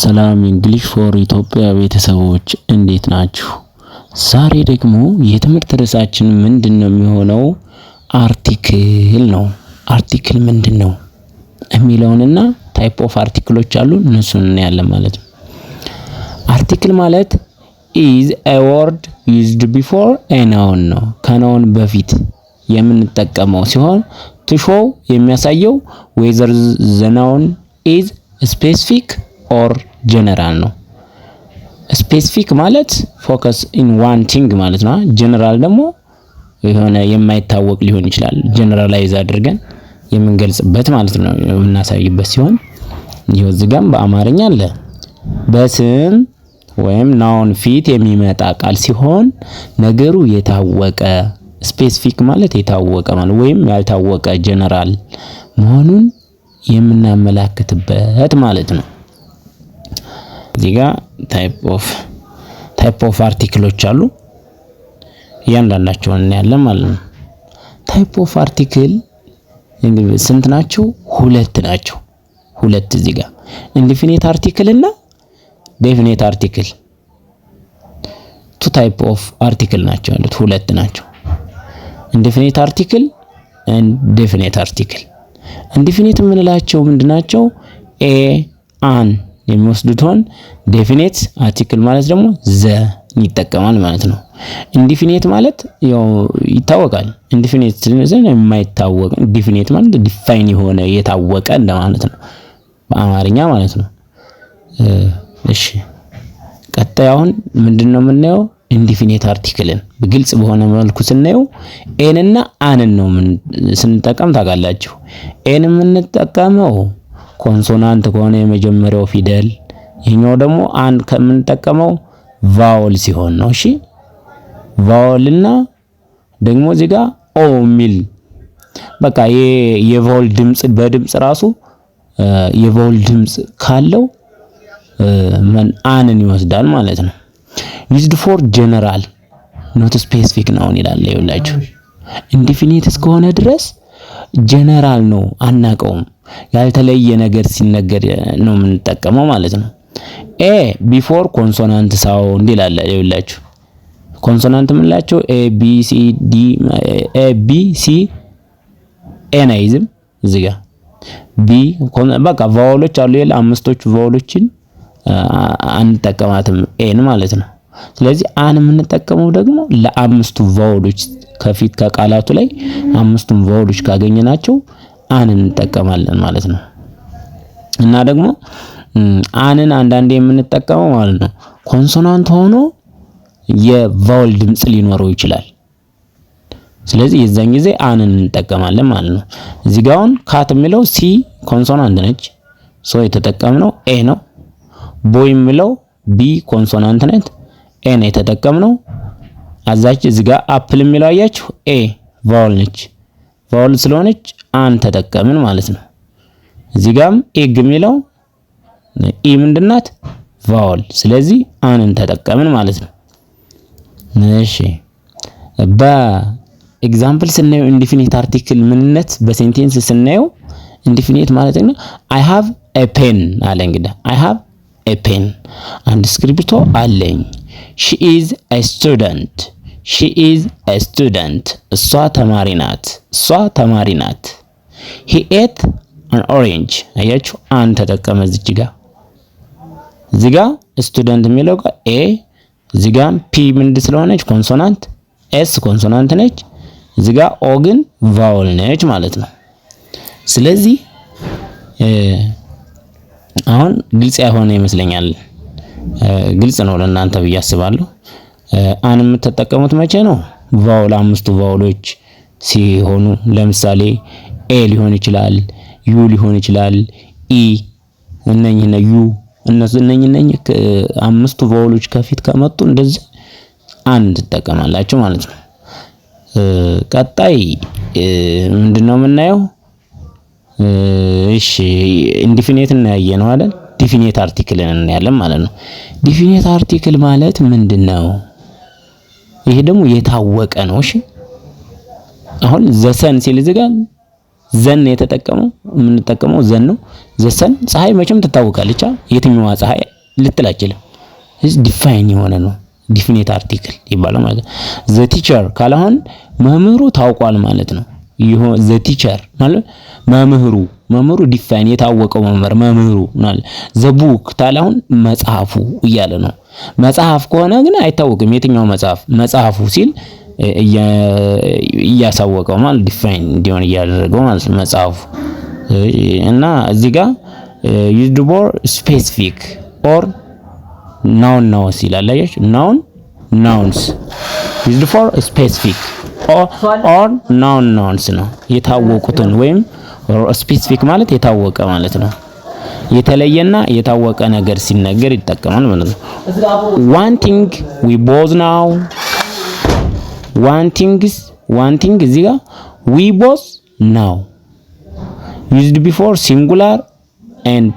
ሰላም እንግሊሽ ፎር ኢትዮጵያ ቤተሰቦች እንዴት ናችሁ? ዛሬ ደግሞ የትምህርት ርዕሳችን ምንድነው የሚሆነው? አርቲክል ነው። አርቲክል ምንድነው የሚለውንና ታይፕ ኦፍ አርቲክሎች አሉ እነሱን እናያለን ማለት ነው። አርቲክል ማለት is a word used before a noun ነው። ከናውን በፊት የምንጠቀመው ሲሆን to show የሚያሳየው whether the noun is specific or general ነው። ስፔሲፊክ ማለት ፎከስ ኢን ዋን ቲንግ ማለት ነው። ጀነራል ደግሞ የሆነ የማይታወቅ ሊሆን ይችላል። ጀነራላይዝ አድርገን የምንገልጽበት ማለት ነው የምናሳይበት ሲሆን ይሄው እዚህ ጋር በአማርኛ አለ። በስም ወይም ናውን ፊት የሚመጣ ቃል ሲሆን ነገሩ የታወቀ ስፔሲፊክ ማለት የታወቀ ማለት ወይም ያልታወቀ ጀነራል መሆኑን የምናመላክትበት ማለት ነው። እዚህ ጋር ታይፕ ኦፍ አርቲክሎች አሉ። እያንዳንዳቸውን እናያለን ማለት ነው። ታይፕ ኦፍ አርቲክል እንግዲህ ስንት ናቸው? ሁለት ናቸው። ሁለት እዚህ ጋር ኢንዲፊኒት አርቲክል እና ዴፊኒት አርቲክል ቱ ታይፕ ኦፍ አርቲክል ናቸው ያሉት ሁለት ናቸው። ኢንዲፊኒት አርቲክል and ዴፊኒት አርቲክል። ኢንዲፊኒት የምንላቸው ምንድናቸው? አን የሚወስዱት ሆን ዴፊኒት አርቲክል ማለት ደግሞ ዘ ይጠቀማል ማለት ነው። ኢንዲፊኒት ማለት ያው ይታወቃል። ኢንዲፊኒት ስለዚህ የማይታወቅ ዴፊኒት ማለት ዲፋይን የሆነ የታወቀ እንደማለት ነው በአማርኛ ማለት ነው። እሺ ቀጣይ አሁን ምንድነው የምናየው? ኢንዲፊኒት አርቲክልን በግልጽ በሆነ መልኩ ስናየው ኤን እና አንን ነው ስንጠቀም ታውቃላችሁ። ኤን የምንጠቀመው ኮንሶናንት ከሆነ የመጀመሪያው ፊደል፣ ይሄኛው ደግሞ አን ከምንጠቀመው ቫወል ሲሆን ነው። እሺ ቫወልና ደግሞ እዚህ ጋር ኦ ሚል በቃ የቫወል ድምጽ በድምጽ ራሱ የቫወል ድምጽ ካለው አንን ይወስዳል ማለት ነው። used for general not specific ነው ይላል። ይኸውላችሁ ኢንዲፊኒት እስከሆነ ድረስ ጀነራል ነው አናቀውም። ያልተለየ ነገር ሲነገር ነው የምንጠቀመው ማለት ነው። ኤ ቢፎር ኮንሶናንት ሳውንድ ይላል። ይኸውላችሁ ኮንሶናንት የምንላቸው ኤ ቢ ሲ ኤን አይዝም። እዚህ ጋር ቢ በቃ ቫወሎች አሉ የለ አምስቶቹ ቫወሎችን አንጠቀማትም ኤን ማለት ነው። ስለዚህ አን የምንጠቀመው ደግሞ ለአምስቱ ቫወሎች ከፊት ከቃላቱ ላይ አምስቱን ቫወሎች ካገኘናቸው አን እንጠቀማለን ማለት ነው። እና ደግሞ አንን አንዳንዴ የምንጠቀመው ማለት ነው ኮንሶናንት ሆኖ የቫወል ድምጽ ሊኖረው ይችላል። ስለዚህ የዛን ጊዜ አንን እንጠቀማለን ማለት ነው። እዚህ ጋር አሁን ካት የሚለው ሲ ኮንሶናንት ነች፣ ሶ የተጠቀምነው ኤ ነው። ቦይ የሚለው ቢ ኮንሶናንት ነች፣ ኤ ነው የተጠቀምነው። አዛች እዚህ ጋር አፕል የሚለው አያችሁ ኤ ቫወል ነች፣ ቫወል ስለሆነች አን ተጠቀምን ማለት ነው። እዚህ ጋርም ኤግ የሚለው ኢ ምንድናት? ቫወል። ስለዚህ አንን ተጠቀምን ማለት ነው። እሺ በኤግዛምፕል ስናየው ኢንዲፊኒት አርቲክል ምንነት በሴንቴንስ ስናየው ኢንዲፊኒት ማለት ነው I have a pen አለ። እንግዲህ I have a pen አንድ እስክሪብቶ አለኝ። she is a student she is a student እሷ ተማሪ ናት፣ እሷ ተማሪ ናት። he ate an orange አያችሁ አን ተጠቀመ እዚህ ጋር ስቱደንት የሚለው ጋር ኤ እዚህ ጋር ፒ ምንድ ስለሆነች ኮንሶናንት፣ ኤስ ኮንሶናንት ነች፣ እዚህ ጋር ኦ ግን ቫወል ነች ማለት ነው። ስለዚህ አሁን ግልጽ ያሆነ ይመስለኛል። ግልጽ ነው ለእናንተ ብዬ አስባለሁ። አን የምትጠቀሙት መቼ ነው? ቫወል አምስቱ ቫወሎች ሲሆኑ ለምሳሌ ኤ ሊሆን ይችላል፣ ዩ ሊሆን ይችላል፣ ኢ እነኚህ ዩ እነኚህ አምስቱ ቫወሎች ከፊት ከመጡ እንደዚህ አንድ ትጠቀማላችሁ ማለት ነው። ቀጣይ ምንድነው የምናየው? እሺ ኢንዲፊኒት እናያየነው አይደል? ዲፊኒት አርቲክልን እናያለን ማለት ነው። ዲፊኒት አርቲክል ማለት ምንድነው? ይሄ ደግሞ የታወቀ ነው። እሺ አሁን ዘሰን ሲል እዚህ ጋር ዘን የተጠቀመው የምንጠቀመው ዘን ነው። ዘሰን ፀሐይ መቼም ትታወቃለች። የትኛዋ ፀሐይ ልትል አይችልም። ዲፋይን የሆነ ነው። ዲፊኒት አርቲክል ይባላል ማለት ነው። ዘ ቲቸር ካላሁን መምህሩ ታውቋል ማለት ነው። ዘ ቲቸር ማለት መምህሩ ዲፋይን የታወቀው መምህሩ ማለት። ዘ ቡክ ታላሁን መጽሐፉ እያለ ነው። መጽሐፍ ከሆነ ግን አይታወቅም የትኛው መጽሐፉ ሲል እያሳወቀው ማለት ዲፋይን እንዲሆን እያደረገው ማለት ነው መጽሐፉ። እና እዚህ ጋር used for specific or noun ይላል። አያችሁ nouns used for specific or nouns ነው የታወቁትን ወይም specific ማለት የታወቀ ማለት ነው። የተለየና የታወቀ ነገር ሲነገር ይጠቀማል ማለት ነው። one thing we both know one thing እዚህ ጋር we both know used before singular and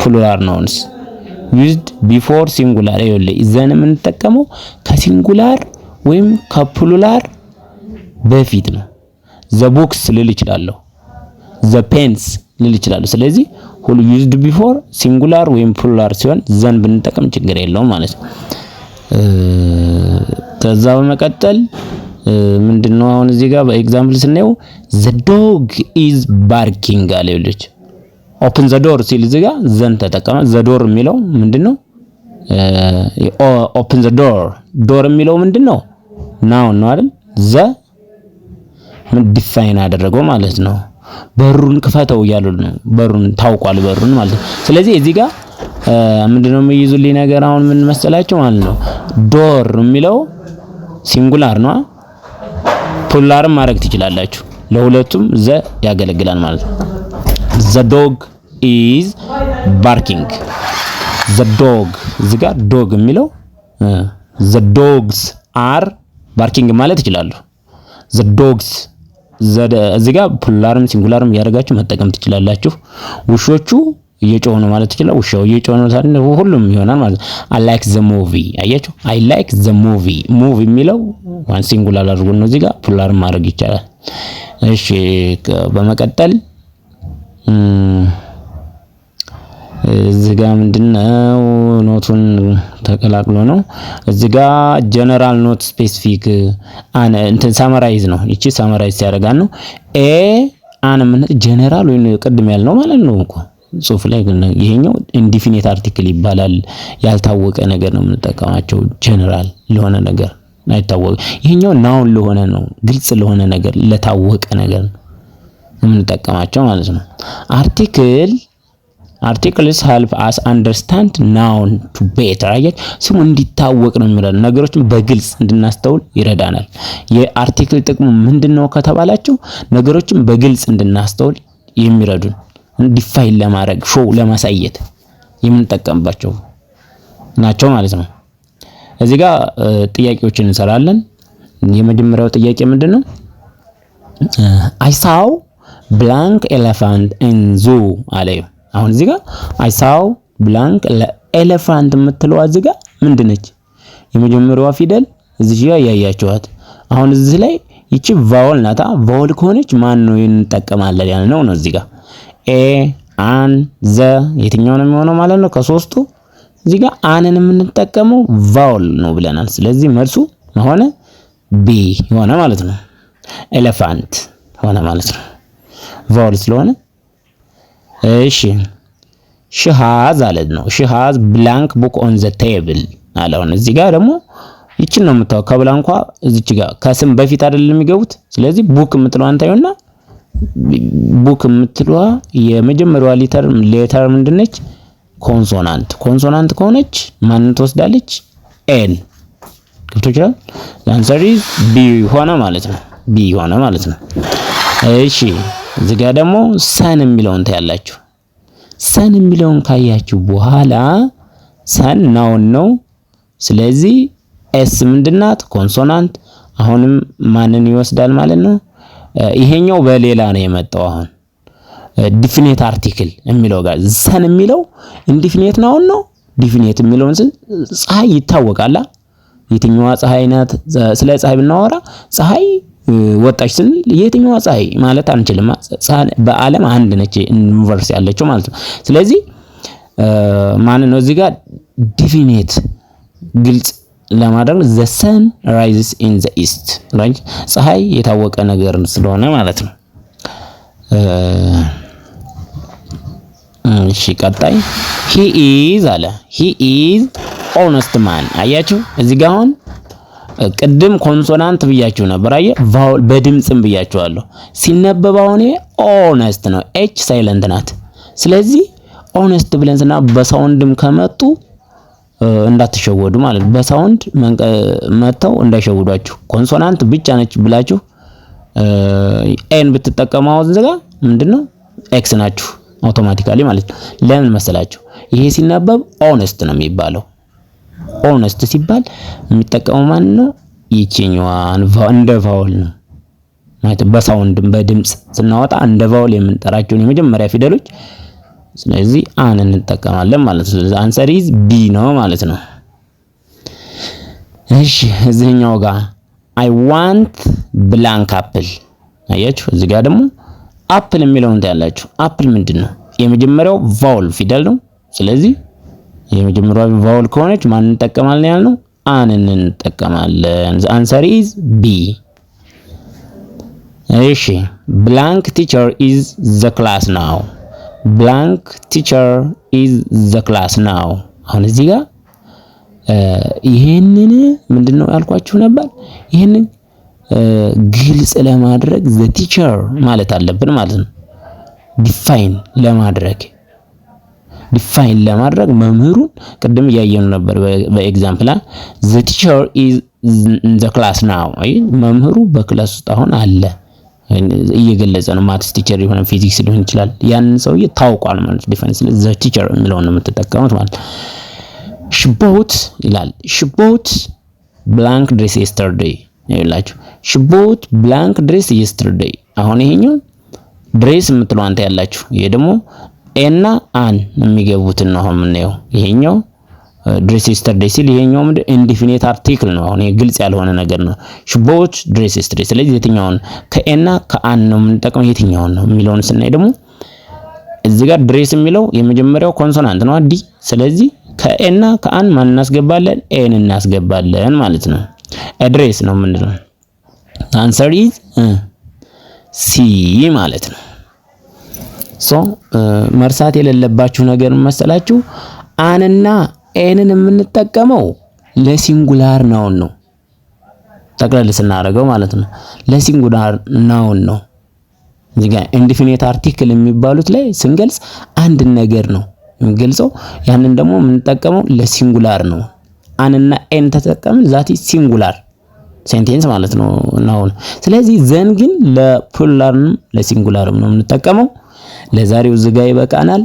plural nouns used before singular ይኸውልህ ዘን የምንጠቀመው ከሲንጉላር ወይም ከፕሉራል በፊት ነው። the books ልል እችላለሁ፣ the pens ልል እችላለሁ። ስለዚህ ሁሉ used before singular ወይም plural ሲሆን ዘን ብንጠቀም ችግር የለውም ማለት ነው። ከዛ በመቀጠል ምንድነው አሁን እዚህ ጋር በኤግዛምፕል ስናየው the dog is barking አለ ልጅ ኦፕን ዘ ዶር ሲል እዚህ ጋር ዘን ተጠቀመ። ዘ ዶር የሚለው ምንድነው? ኦፕን ዘ ዶር የሚለው ምንድነው? ናውን ነው አይደል? ዘ ምን ዲፋይን አደረገው ማለት ነው። በሩን ክፈተው እያሉ ነው። በሩን ታውቋል በሩን ማለት ነው። ስለዚህ እዚህ ጋር ምንድነው የሚይዙልኝ ነገር አሁን ምን መሰላችሁ ማለት ነው። ዶር የሚለው ሲንጉላር ነው። ፕሉራልም ማድረግ ትችላላችሁ። ለሁለቱም ዘ ያገለግላል ማለት ነው። the dog is barking the dog እዚህ ጋር ዶግ የሚለው the dogs are barking ማለት ይችላሉ። the dogs እዚህ ጋር ፕሉራልም ሲንጉላርም ያደርጋችሁ መጠቀም ትችላላችሁ። ውሾቹ እየጮሁ ነው ማለት ይችላል። ውሻው እየጮሁ ነው ታዲያ ሁሉም ይሆናል ማለት ነው። I like the movie አያችሁ I like the movie move የሚለው ዋን ሲንጉላር አድርጎ ነው እዚህ ጋር ፕሉራል ማድረግ ይቻላል። እሺ በመቀጠል እዚህ ጋር ምንድነው ኖቱን ተቀላቅሎ ነው። እዚህ ጋር ጀነራል ኖት ስፔሲፊክ እንትን ሳመራይዝ ነው። እቺ ሳመራይዝ ያደርጋል ነው። ምን ጀነራል ወይ ቅድም ያልነው ማለት ነው እኮ ጽሁፍ ላይ ግን ይሄኛው ኢንዲፊኒት አርቲክል ይባላል። ያልታወቀ ነገር ነው የምንጠቀማቸው ጀነራል ለሆነ ነገር አይታወቅ። ይሄኛው ናውን ለሆነ ነው ግልጽ ለሆነ ነገር ለታወቀ ነገር የምንጠቀማቸው ማለት ነው። አርቲክልስ help us understand noun to better አያችሁ ስሙ እንዲታወቅ ነው የሚረዳ ነገሮችን በግልጽ እንድናስተውል ይረዳናል። የአርቲክል ጥቅሙ ምንድነው ከተባላችሁ ነገሮችን በግልጽ እንድናስተውል የሚረዱን ዲፋይን ለማድረግ ሾው ለማሳየት የምንጠቀምባቸው ናቸው ማለት ነው። እዚህ ጋር ጥያቄዎችን እንሰራለን። የመጀመሪያው ጥያቄ ምንድነው? I saw blank elephant in zoo አለ። አሁን እዚህ ጋር I saw blank elephant የምትለው እዚህ ጋር ምንድነች? የመጀመሪያዋ ፊደል እዚህ ጋር ያያችኋት። አሁን እዚህ ላይ ይቺ ቫወል ናታ። ቫወል ከሆነች ማን ነው እንጠቀማለን ያልነው ነው እዚህ ጋር አን ዘ የትኛው ነው የሚሆነው ማለት ነው? ከሶስቱ እዚህ ጋር አንን የምንጠቀመው ቫወል ነው ብለናል። ስለዚህ መልሱ ሆነ ቢ ሆነ ማለት ነው። ኤሌፋንት ሆነ ማለት ነው ቫወል ስለሆነ። እሺ she has አለድ ነው። she has blank book on the table አለውን። እዚህ ጋር ደግሞ ይችን ነው የምታው ከብላንኳ እዚች ጋር ከስም በፊት አይደለም የሚገቡት። ስለዚህ ቡክ የምትለው አንታዩና ቡክ የምትለዋ የመጀመሪያዋ ሌተር ምንድነች? ኮንሶናንት። ኮንሶናንት ከሆነች ማንን ትወስዳለች? ኤን። ገብቶሻል? አንሰር ኢዝ ቢ ሆነ ማለት ነው። ቢ ሆነ ማለት ነው። እሺ እዚህ ጋር ደግሞ ሰን የሚለውን ታያላችሁ። ሰን የሚለውን ካያችሁ በኋላ ሰን ናውን ነው። ስለዚህ ኤስ ምንድናት? ኮንሶናንት። አሁንም ማንን ይወስዳል ማለት ነው? ይሄኛው በሌላ ነው የመጣው። አሁን ዲፊኒት አርቲክል የሚለው ጋር ሰን የሚለው ኢንዲፊኒት ናውን ነው። ዲፊኒት የሚለውን ፀሐይ ይታወቃል። የትኛዋ ፀሐይ ናት? ስለ ፀሐይ ብናወራ ፀሐይ ወጣች ስንል የትኛዋ ፀሐይ ማለት አንችልም። በዓለም አንድ ነች ዩኒቨርስ ያለችው ማለት ነው። ስለዚህ ማን ነው እዚህ ጋር ዲፊኒት ግልጽ ለማድረግ the sun rises in the east right ፀሐይ የታወቀ ነገር ስለሆነ ማለት ነው። እሺ ቀጣይ he is አለ he is honest man አያችሁ እዚህ ጋር አሁን ቅድም ኮንሶናንት ብያችሁ ነበር አየ ቫውል በድምጽም ብያችኋለሁ። ሲነበብ አሁን ኦነስት ነው ኤች ሳይለንት ናት። ስለዚህ ኦነስት ብለን ስና በሳውንድም ከመጡ እንዳትሸወዱ ማለት ነው። በሳውንድ መተው እንዳይሸውዷችሁ ኮንሶናንት ብቻ ነች ብላችሁ ኤን ብትጠቀማው እዚህ ጋር ምንድነው ኤክስ ናችሁ አውቶማቲካሊ ማለት ነው። ለምን መሰላችሁ? ይሄ ሲነበብ ኦነስት ነው የሚባለው። ኦነስት ሲባል የሚጠቀመው ማን ነው? ይቺኛዋን እንደ ቫውል ነው ማለት በሳውንድ በድምጽ ስናወጣ እንደ ቫውል የምንጠራቸውን የመጀመሪያ ፊደሎች ስለዚህ አን እንጠቀማለን ማለት ነው። ስለዚህ አንሰር ኢዝ ቢ ነው ማለት ነው። እሺ እዚህኛው ጋር አይ ዋንት ብላንክ አፕል አያችሁ። እዚህ ጋር ደግሞ አፕል የሚለውን ታያላችሁ። አፕል ምንድነው? የመጀመሪያው ቫውል ፊደል ነው። ስለዚህ የመጀመሪያው ቫውል ከሆነች ማን እንጠቀማለን ያልነው? አንን እንጠቀማለን። the answer is B። እሺ blank teacher is the class now blank teacher is the class now አሁን እዚህ ጋር ይሄንን ምንድነው ያልኳችሁ ነበር? ይሄንን ግልጽ ለማድረግ the teacher ማለት አለብን ማለት ነው። ዲፋይን ለማድረግ መምህሩን ቅድም እያየን ነበር በኤግዛምፕል the teacher is in the class now አይ መምህሩ በክላስ ውስጥ አሁን አለ እየገለጸ ነው። ማትስ ቲቸር ይሆናል፣ ፊዚክስ ሊሆን ይችላል። ያንን ሰውዬ ታውቋል ማለት ዲፋይን the teacher የሚለውን ነው የምትጠቀሙት ማለት she bought ይላል she bought blank dress yesterday ይላችሁ she bought blank dress yesterday አሁን ይሄኛው ድሬስ የምትለው አንተ ያላችሁ ይሄ ደግሞ ኤና አን የሚገቡት ነው። አሁን የምናየው ይሄኛው ድሬስ yesterday ሲል ይሄኛው ምንድን ኢንዲፊኒት አርቲክል ነው። አሁን ግልጽ ያልሆነ ነገር ነው። she bought dress yesterday ስለዚህ የትኛውን ከኤና ከአን ነው የምንጠቀመው የትኛውን ነው የሚለውን ስናይ ደግሞ እዚህ ጋር ድሬስ የሚለው የመጀመሪያው ኮንሶናንት ነው ዲ። ስለዚህ ከኤና ከአን ማን እናስገባለን? ኤን እናስገባለን ማለት ነው። አድሬስ ነው የምንለው። answer is ሲ ማለት ነው። ሶ መርሳት የሌለባችሁ ነገር መሰላችሁ አንና ኤንን የምንጠቀመው ለሲንጉላር ናውን ነው። ጠቅለል ስናደርገው ማለት ነው ለሲንጉላር ናውን ነው። እዚህ ጋር ኢንዲፊኒት አርቲክል የሚባሉት ላይ ስንገልጽ አንድ ነገር ነው የምንገልጸው። ያንን ደግሞ የምንጠቀመው ለሲንጉላር ነው። አንና ኤን ተጠቀምን ዛቲ ሲንጉላር ሴንቴንስ ማለት ነው ናውን። ስለዚህ ዘን ግን ለፕሉራልም ለሲንጉላርም ነው የምንጠቀመው። ለዛሬው ዝጋ ይበቃናል።